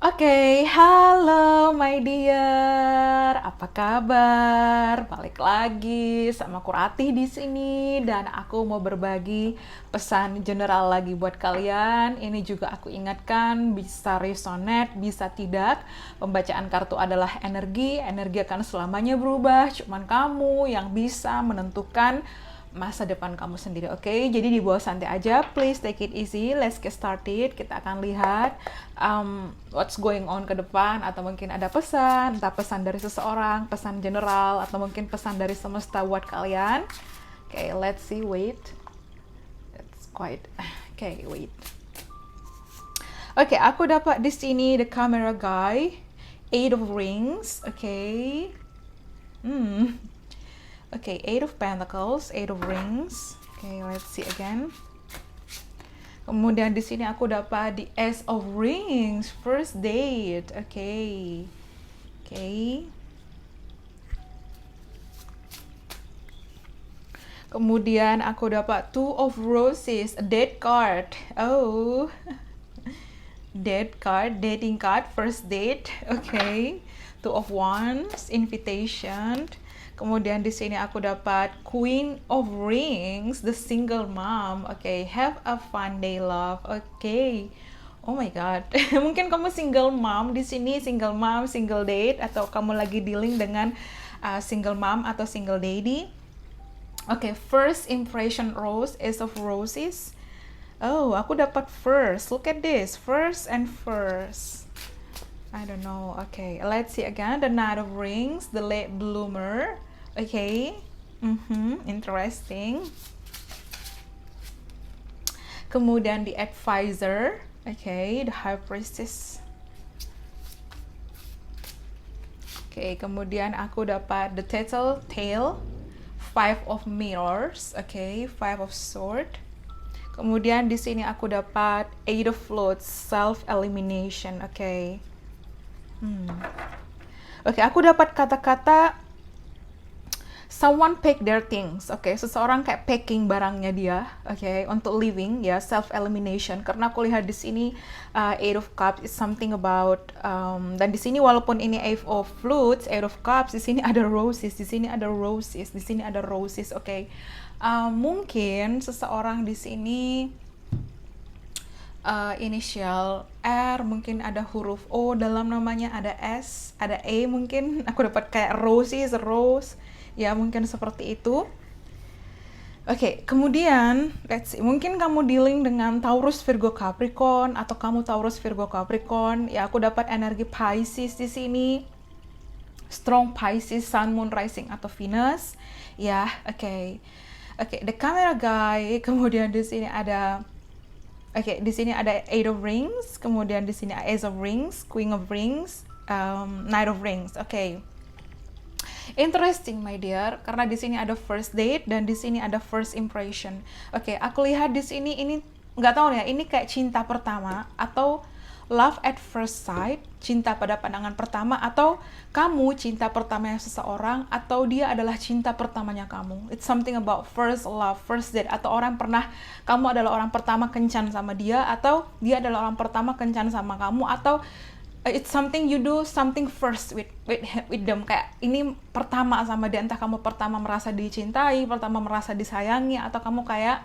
Oke, halo my dear. Apa kabar? Balik lagi sama Kurati di sini dan aku mau berbagi pesan general lagi buat kalian. Ini juga aku ingatkan bisa resonate, bisa tidak. Pembacaan kartu adalah energi, energi akan selamanya berubah. Cuman kamu yang bisa menentukan masa depan kamu sendiri, oke? Jadi di bawah santai aja, please take it easy, let's get started. Kita akan lihat what's going on ke depan, atau mungkin ada pesan, entah pesan dari seseorang, pesan general, atau mungkin pesan dari semesta buat kalian. Oke, let's see, wait. It's quite, oke, wait. Oke, aku dapat di sini the camera guy, Eight of Rings, oke. Okay, Eight of Pentacles, Eight of Rings. Okay, let's see again. Kemudian di sini aku dapat the Ace of Rings, first date. Okay. Okay. Kemudian aku dapat Two of Roses, a date card. Oh. Date card, dating card, first date. Okay. Two of Wands, invitation. Kemudian di sini aku dapat Queen of Rings, the single mom. Okay, have a fun day, love. Okay. Oh my god. Mungkin kamu single mom di sini, single mom, single date, atau kamu lagi dealing dengan single mom atau single daddy. Okay, first impression rose, Ace of Roses. Oh, aku dapat first. Look at this, first and first. I don't know. Okay, let's see again. The Knight of Rings, the late bloomer. Okay, interesting. Kemudian the advisor. Okay, the High Priestess. Okay, kemudian aku dapat the Tattletale, Five of Mirrors. Okay, Five of Swords. Kemudian di sini aku dapat Eight of Floats, self elimination. Okay. Oke, aku dapat kata-kata someone pack their things. Oke, seseorang kayak packing barangnya dia, oke, untuk living, ya, self elimination. Karena aku lihat di sini Eight of Cups is something about dan di sini walaupun ini Eight of Flutes, Eight of Cups, di sini ada roses, di sini ada roses, di sini ada roses. Oke. Mungkin seseorang di sini inisial R, mungkin ada huruf O dalam namanya, ada S, ada E, mungkin aku dapat kayak roses, rose, ya mungkin seperti itu. Oke, kemudian let's see, mungkin kamu dealing dengan Taurus, Virgo, Capricorn, atau kamu Taurus, Virgo, Capricorn, ya aku dapat energi Pisces di sini. Strong Pisces, Sun, Moon, Rising, atau Venus, ya, oke. Oke, the camera guy, kemudian di sini ada di sini ada Eight of Rings, kemudian di sini Ace of Rings, Queen of Rings, Knight of Rings. Oke. Interesting, my dear, karena di sini ada first date dan di sini ada first impression. Oke, aku lihat di sini ini nggak tahu ya, ini kayak cinta pertama atau love at first sight, cinta pada pandangan pertama, atau kamu cinta pertamanya seseorang, atau dia adalah cinta pertamanya kamu. It's something about first love, first date, atau kamu adalah orang pertama kencan sama dia, atau dia adalah orang pertama kencan sama kamu, atau it's something you do something first with them, kayak ini pertama sama dia, entah kamu pertama merasa dicintai, pertama merasa disayangi, atau kamu kayak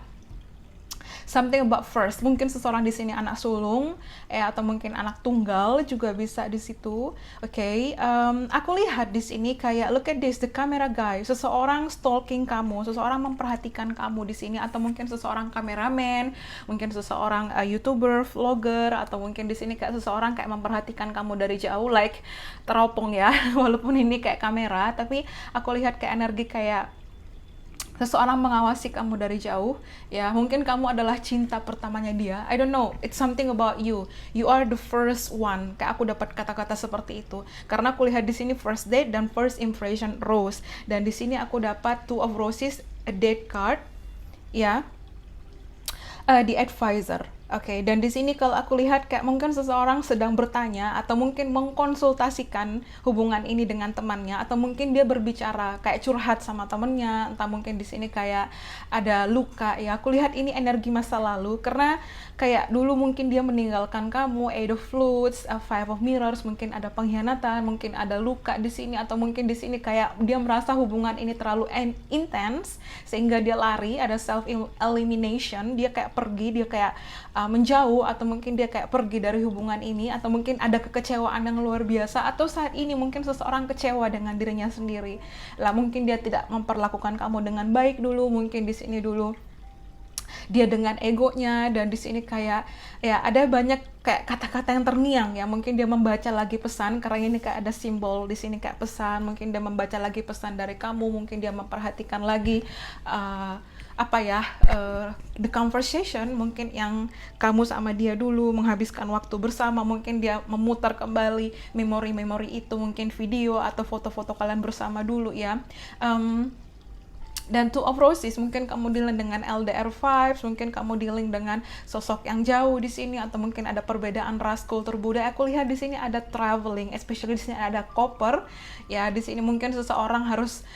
something about first. Mungkin seseorang di sini anak sulung, atau mungkin anak tunggal juga bisa di situ. Oke, aku lihat di sini kayak look at this, the camera guy. Seseorang stalking kamu, seseorang memperhatikan kamu di sini, atau mungkin seseorang kameramen, mungkin seseorang YouTuber, vlogger, atau mungkin di sini kayak seseorang kayak memperhatikan kamu dari jauh, like teropong ya. Walaupun ini kayak kamera, tapi aku lihat kayak energi kayak seseorang mengawasi kamu dari jauh, ya mungkin kamu adalah cinta pertamanya dia. I don't know, it's something about you. You are the first one. Kayak aku dapat kata-kata seperti itu. Karena aku lihat di sini first date dan first impression rose. Dan di sini aku dapat Two of Roses, a date card, ya. The advisor. Oke, dan di sini kalau aku lihat kayak mungkin seseorang sedang bertanya atau mungkin mengkonsultasikan hubungan ini dengan temannya atau mungkin dia berbicara kayak curhat sama temennya, entah mungkin di sini kayak ada luka ya. Aku lihat ini energi masa lalu karena kayak dulu mungkin dia meninggalkan kamu, Eight of Flutes, Five of Mirrors, mungkin ada pengkhianatan, mungkin ada luka di sini atau mungkin di sini kayak dia merasa hubungan ini terlalu intens sehingga dia lari, ada self elimination, dia kayak pergi, dia kayak menjauh atau mungkin dia kayak pergi dari hubungan ini atau mungkin ada kekecewaan yang luar biasa atau saat ini mungkin seseorang kecewa dengan dirinya sendiri lah, mungkin dia tidak memperlakukan kamu dengan baik dulu, mungkin di sini dulu dia dengan egonya dan di sini kayak ya ada banyak kayak kata-kata yang terngiang ya, mungkin dia membaca lagi pesan karena ini kayak ada simbol di sini kayak pesan, mungkin dia membaca lagi pesan dari kamu, mungkin dia memperhatikan lagi the conversation mungkin yang kamu sama dia dulu menghabiskan waktu bersama, mungkin dia memutar kembali memori-memori itu, mungkin video atau foto-foto kalian bersama dulu ya. Dan Two of Roses, mungkin kamu dealing dengan LDR vibes, mungkin kamu dealing dengan sosok yang jauh di sini atau mungkin ada perbedaan ras, kultur budaya. Aku lihat di sini ada traveling, especially di sini ada koper. Ya, di sini mungkin seseorang harus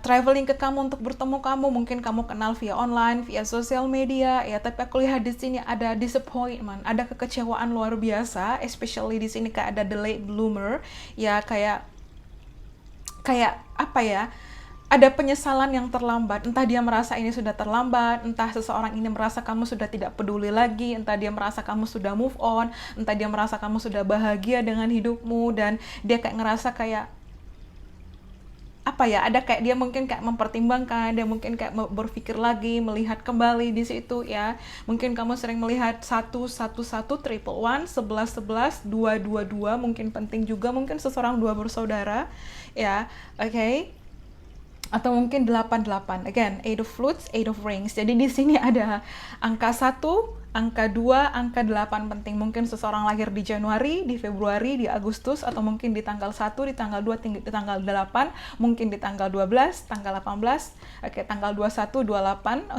traveling ke kamu untuk bertemu kamu, mungkin kamu kenal via online, via sosial media ya, tapi aku lihat di sini ada disappointment, ada kekecewaan luar biasa, especially di sini kayak ada delayed bloomer ya, kayak apa ya, ada penyesalan yang terlambat, entah dia merasa ini sudah terlambat, entah seseorang ini merasa kamu sudah tidak peduli lagi, entah dia merasa kamu sudah move on, entah dia merasa kamu sudah bahagia dengan hidupmu dan dia kayak ngerasa kayak ada kayak dia mungkin kayak mempertimbangkan, dia mungkin kayak berpikir lagi, melihat kembali di situ ya. Mungkin kamu sering melihat 111, 111, 11, 222, mungkin penting juga, mungkin seseorang dua bersaudara ya. Oke. Atau mungkin 88. Again, Eight of Flutes, Eight of Rings. Jadi di sini ada angka 1, angka 2, angka 8 penting. Mungkin seseorang lahir di Januari, di Februari, di Agustus, atau mungkin di tanggal 1, di tanggal 2, di tanggal 8, mungkin di tanggal 12, tanggal 18, tanggal 21, 28,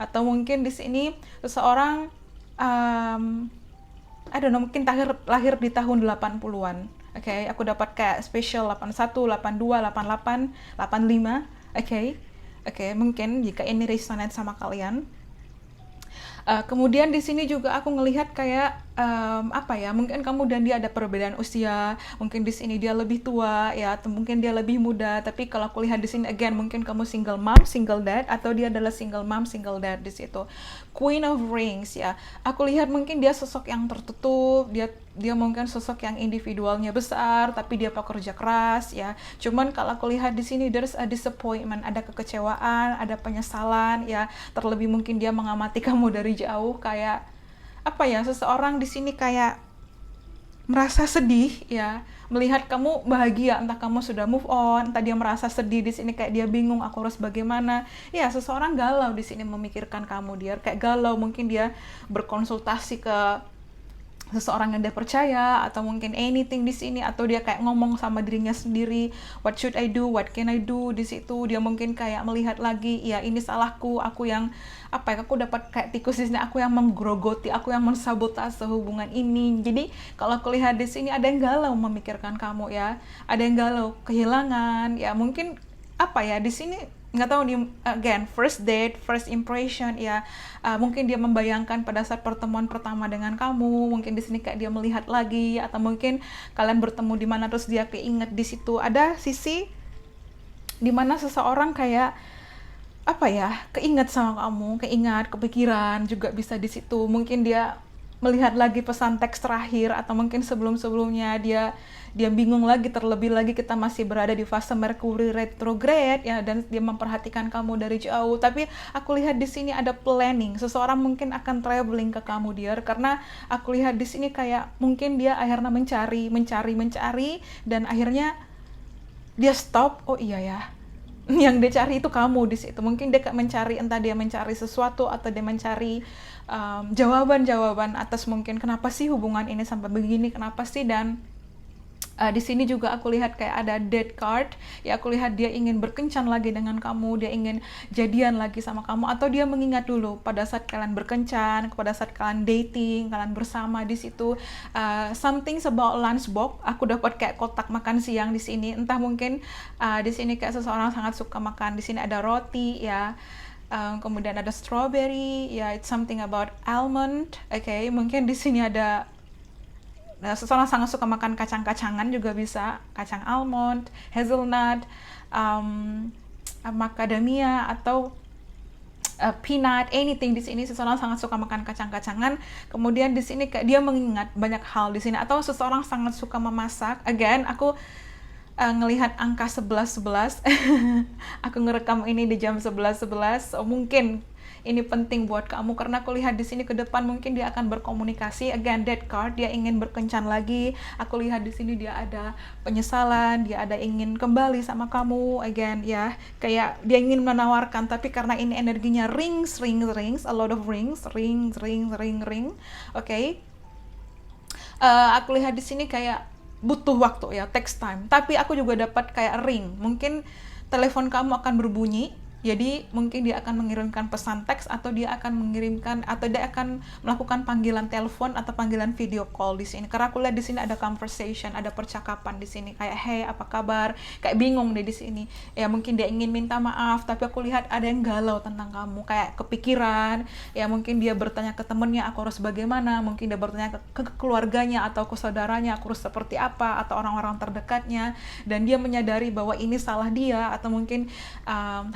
Atau mungkin di sini seseorang mungkin lahir di tahun 80-an. Aku dapat kayak special 81, 82, 88, 85. Mungkin jika ini resonate sama kalian. Kemudian di sini juga aku ngelihat kayak mungkin kamu dan dia ada perbedaan usia, mungkin di sini dia lebih tua ya, atau mungkin dia lebih muda. Tapi kalau aku lihat di sini again, mungkin kamu single mom, single dad, atau dia adalah single mom, single dad di situ. Queen of Rings ya. Aku lihat mungkin dia sosok yang tertutup, dia mungkin sosok yang individualnya besar, tapi dia pekerja keras ya. Cuman kalau aku lihat di sini there's a disappointment, ada kekecewaan, ada penyesalan ya. Terlebih mungkin dia mengamati kamu dari jauh, kayak seseorang di sini kayak merasa sedih ya, melihat kamu bahagia, entah kamu sudah move on, entah dia merasa sedih di sini kayak dia bingung aku harus bagaimana. Ya, seseorang galau di sini memikirkan kamu, dia kayak galau, mungkin dia berkonsultasi ke seseorang yang dia percaya atau mungkin anything di sini, atau dia kayak ngomong sama dirinya sendiri, what should I do, what can I do. Di situ dia mungkin kayak melihat lagi, ya ini salahku, aku yang aku dapat kayak tikus di sini, aku yang menggerogoti, aku yang mensabotase hubungan ini. Jadi kalau aku lihat di sini ada yang galau memikirkan kamu ya, ada yang galau kehilangan ya, mungkin di sini nggak tahu nih, again first date, first impression ya, mungkin dia membayangkan pada saat pertemuan pertama dengan kamu, mungkin di sini kayak dia melihat lagi, atau mungkin kalian bertemu di mana terus dia keinget di situ. Ada sisi di mana seseorang kayak keinget sama kamu, keingat, kepikiran juga bisa di situ. Mungkin dia melihat lagi pesan teks terakhir, atau mungkin sebelum-sebelumnya dia bingung lagi, terlebih lagi kita masih berada di fase Mercury retrograde ya, dan dia memperhatikan kamu dari jauh. Tapi aku lihat di sini ada planning, seseorang mungkin akan traveling ke kamu dia, karena aku lihat di sini kayak mungkin dia akhirnya mencari dan akhirnya dia stop. Oh iya ya, yang dia cari itu kamu di situ. Mungkin dia mencari, entah dia mencari sesuatu atau dia mencari jawaban-jawaban atas mungkin kenapa sih hubungan ini sampai begini, kenapa sih, dan Di sini juga aku lihat kayak ada dead card, ya aku lihat dia ingin berkencan lagi dengan kamu, dia ingin jadian lagi sama kamu, atau dia mengingat dulu pada saat kalian berkencan, pada saat kalian dating, kalian bersama di situ. Something about lunchbox, aku dapat kayak kotak makan siang di sini, entah mungkin di sini kayak seseorang sangat suka makan, di sini ada roti ya. Kemudian ada strawberry, ya it's something about almond, okay? Mungkin di sini ada seseorang sangat suka makan kacang-kacangan juga bisa, kacang almond, hazelnut, macadamia atau peanut, anything di sini. Seseorang sangat suka makan kacang-kacangan. Kemudian di sini dia mengingat banyak hal di sini, atau seseorang sangat suka memasak. Again, aku ngelihat angka 11-11. Aku ngerekam ini di jam 11-11. So, mungkin ini penting buat kamu karena aku lihat di sini ke depan mungkin dia akan berkomunikasi. Again, dead card, dia ingin berkencan lagi. Aku lihat di sini dia ada penyesalan, dia ada ingin kembali sama kamu. Again, ya, kayak dia ingin menawarkan, tapi karena ini energinya rings, a lot of rings. Okay. Aku lihat di sini kayak butuh waktu ya, takes time. Tapi aku juga dapat kayak ring. Mungkin telepon kamu akan berbunyi. Jadi mungkin dia akan mengirimkan pesan teks, atau dia akan melakukan panggilan telepon atau panggilan video call di sini. Karena aku lihat di sini ada conversation, ada percakapan di sini kayak hey apa kabar, kayak bingung deh di sini. Ya mungkin dia ingin minta maaf, tapi aku lihat ada yang galau tentang kamu, kayak kepikiran. Ya mungkin dia bertanya ke temennya aku harus bagaimana, mungkin dia bertanya ke keluarganya atau ke saudaranya aku harus seperti apa, atau orang-orang terdekatnya, dan dia menyadari bahwa ini salah dia, atau mungkin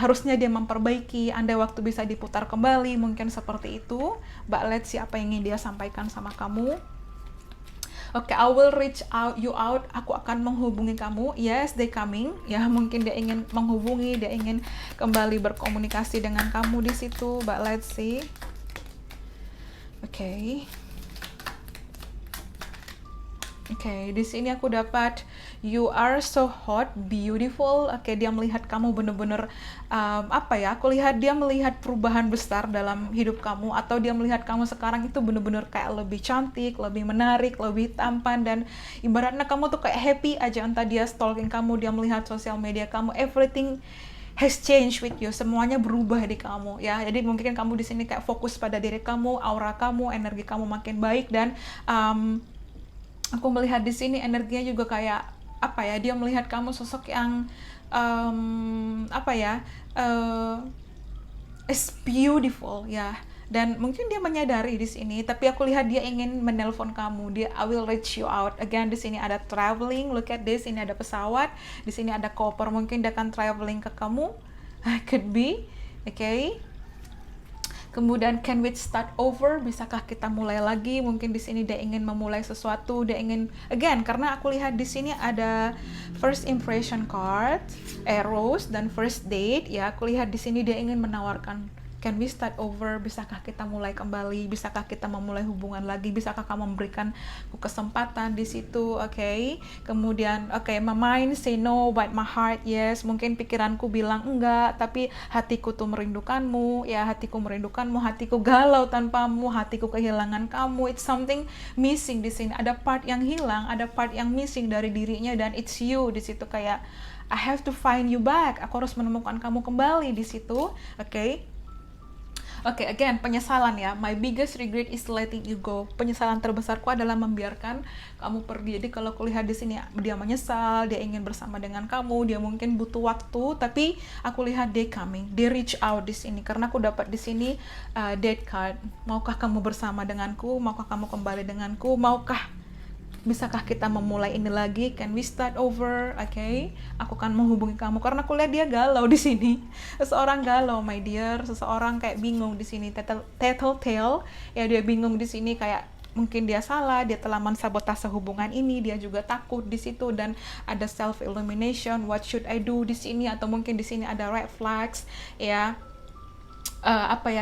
harusnya dia memperbaiki, andai waktu bisa diputar kembali, mungkin seperti itu. But let's see apa yang ingin dia sampaikan sama kamu. Oke, I will reach you out. Aku akan menghubungi kamu. Yes, they coming. Ya, mungkin dia ingin menghubungi, dia ingin kembali berkomunikasi dengan kamu di situ. But let's see. Oke, di sini aku dapat you are so hot, beautiful. Oke, dia melihat kamu bener-bener aku lihat dia melihat perubahan besar dalam hidup kamu, atau dia melihat kamu sekarang itu bener-bener kayak lebih cantik, lebih menarik, lebih tampan, dan ibaratnya kamu tuh kayak happy aja. Entah dia stalking kamu, dia melihat sosial media kamu, everything has changed with you, semuanya berubah di kamu ya. Jadi mungkin kamu di sini kayak fokus pada diri kamu, aura kamu, energi kamu makin baik, dan aku melihat di sini energinya juga kayak dia melihat kamu sosok yang is beautiful ya. Dan mungkin dia menyadari di sini, tapi aku lihat dia ingin menelpon kamu. I will reach you out. Again, di sini ada traveling. Look at this, ini ada pesawat, di sini ada koper. Mungkin dia akan traveling ke kamu. Could be, okay. Kemudian can we start over? Bisakah kita mulai lagi? Mungkin di sini dia ingin memulai sesuatu, dia ingin again, karena aku lihat di sini ada first impression card, rose, dan first date ya. Aku lihat di sini dia ingin menawarkan can we start over? Bisakah kita mulai kembali? Bisakah kita memulai hubungan lagi? Bisakah kamu memberikan kesempatan di situ? Okay. Kemudian my mind say no, but my heart yes. Mungkin pikiranku bilang enggak, tapi hatiku tuh merindukanmu. Ya, hatiku merindukanmu, hatiku galau tanpamu, hatiku kehilangan kamu. It's something missing di sini. Ada part yang hilang, ada part yang missing dari dirinya, dan it's you di situ kayak I have to find you back. Aku harus menemukan kamu kembali di situ. Okay. Again, penyesalan ya. My biggest regret is letting you go. Penyesalan terbesarku adalah membiarkan kamu pergi. Jadi kalau aku lihat di sini dia menyesal, dia ingin bersama dengan kamu, dia mungkin butuh waktu, tapi aku lihat they coming, they reach out di sini. Karena aku dapat di sini dead card. Maukah kamu bersama denganku? Maukah kamu kembali denganku? Bisakah kita memulai ini lagi? Can we start over? Okay? Aku akan menghubungi kamu karena aku lihat dia galau di sini. Seseorang galau, my dear. Seseorang kayak bingung di sini. Tattletale. Ya, dia bingung di sini kayak mungkin dia salah, dia telah mensabotase hubungan ini, dia juga takut di situ, dan ada self illumination. What should I do di sini? Atau mungkin di sini ada red flags, ya.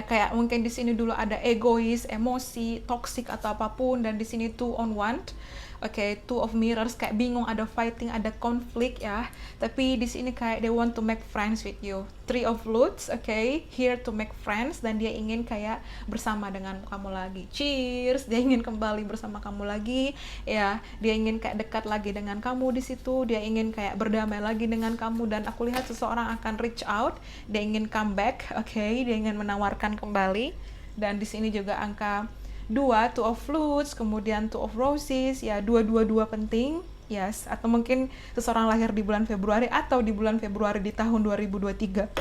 Kayak mungkin di sini dulu ada egois, emosi, toxic atau apapun, dan di sini 2 on 1. Oke, Two of Mirrors kayak bingung, ada fighting, ada konflik ya. Tapi di sini kayak they want to make friends with you. Three of Flutes, oke, here to make friends, dan dia ingin kayak bersama dengan kamu lagi. Cheers, dia ingin kembali bersama kamu lagi, ya. Dia ingin kayak dekat lagi dengan kamu di situ. Dia ingin kayak berdamai lagi dengan kamu, dan aku lihat seseorang akan reach out. Dia ingin come back, oke. Dia ingin menawarkan kembali. Dan di sini juga angka 2, Two of Flutes, kemudian Two of Roses, ya dua penting, yes, atau mungkin seseorang lahir di bulan Februari atau di bulan Februari di tahun 2023,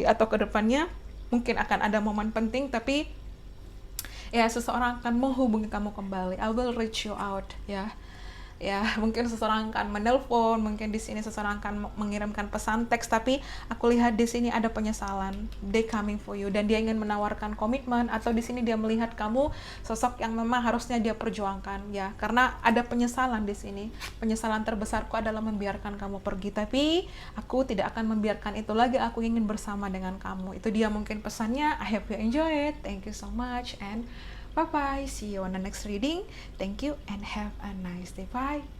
atau kedepannya mungkin akan ada momen penting, tapi ya seseorang akan menghubungi kamu kembali. I will reach you out, ya mungkin seseorang akan menelpon, mungkin di sini seseorang akan mengirimkan pesan teks, tapi aku lihat di sini ada penyesalan. They coming for you, dan dia ingin menawarkan komitmen, atau di sini dia melihat kamu sosok yang memang harusnya dia perjuangkan, ya, karena ada penyesalan di sini. Penyesalan terbesarku adalah membiarkan kamu pergi, tapi aku tidak akan membiarkan itu lagi. Aku ingin bersama dengan kamu. Itu dia mungkin pesannya. I hope you enjoy it. Thank you so much and bye-bye. See you on the next reading. Thank you and have a nice day. Bye.